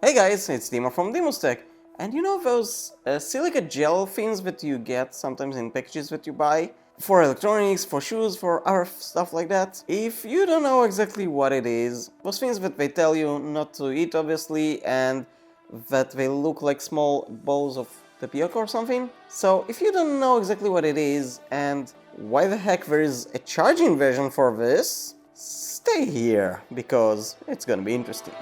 Hey guys, it's Dima from Dimostech, and you know those silica gel things that you get sometimes in packages that you buy? For electronics, for shoes, for other stuff like that? If you don't know exactly what it is, those things that they tell you not to eat obviously, and that they look like small balls of tapioca or something? So if you don't know exactly what it is, and why the heck there is a charging version for this, stay here, because it's gonna be interesting.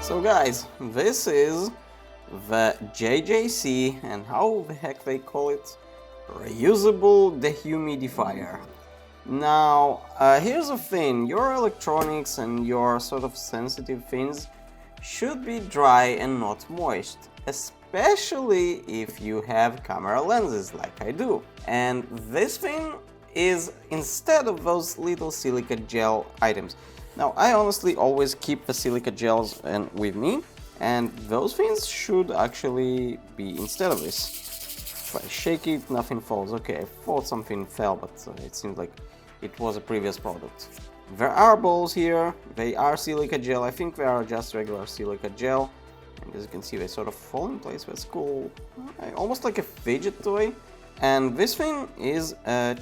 So guys, this is the JJC, and how the heck they call it? Reusable Dehumidifier. Now, here's the thing, your electronics and your sort of sensitive things should be dry and not moist, especially if you have camera lenses like I do. And this thing is instead of those little silica gel items. Now, I honestly always keep the silica gels with me, and those things should actually be instead of this. If I shake it, nothing falls. Okay, I thought something fell, but it seems like it was a previous product. There are balls here, they are silica gel. I think they are just regular silica gel, and as you can see, they sort of fall in place. That's cool, almost like a fidget toy. And this thing is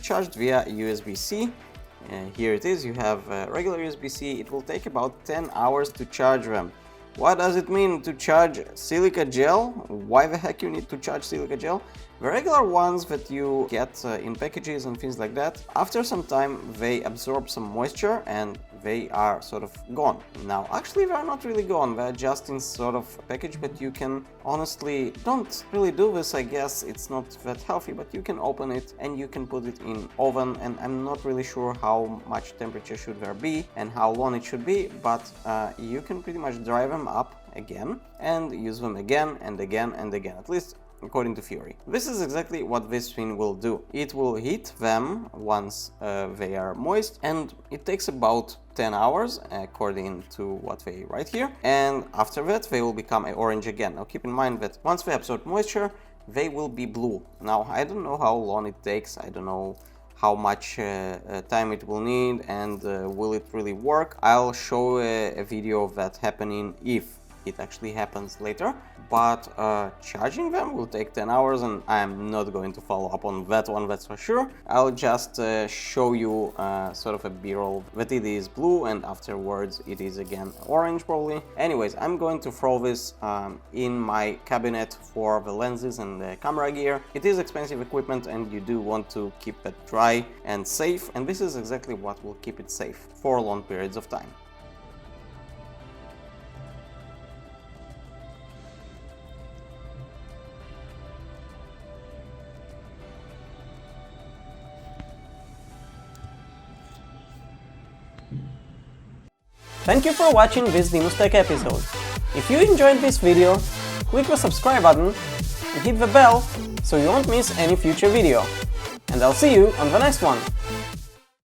charged via USB-C. Here it is, you have regular USB-C. It will take about 10 hours to charge them. What does it mean to charge silica gel? Why the heck you need to charge silica gel? The regular ones that you get in packages and things like that, after some time they absorb some moisture and they are sort of gone. Now actually they are not really gone, they're just in sort of a package, but you can honestly don't really do this, I guess it's not that healthy, but you can open it and you can put it in oven, and I'm not really sure how much temperature should there be and how long it should be, but you can pretty much dry them up again and use them again and again and again, at least according to theory. This is exactly what this thing will do. It will heat them once they are moist, and it takes about 10 hours according to what they write here, and after that they will become orange again. Now keep in mind that once they absorb moisture they will be blue. Now I don't know how long it takes, I don't know how much time it will need, and will it really work. I'll show a video of that happening if it actually happens later, but charging them will take 10 hours, and I'm not going to follow up on that one, that's for sure. I'll just show you sort of a b-roll that it is blue and afterwards it is again orange probably. Anyways, I'm going to throw this in my cabinet for the lenses and the camera gear. It is expensive equipment and you do want to keep it dry and safe, and this is exactly what will keep it safe for long periods of time. Thank you for watching this Dimostech episode. If you enjoyed this video, click the subscribe button and hit the bell so you won't miss any future video. And I'll see you on the next one.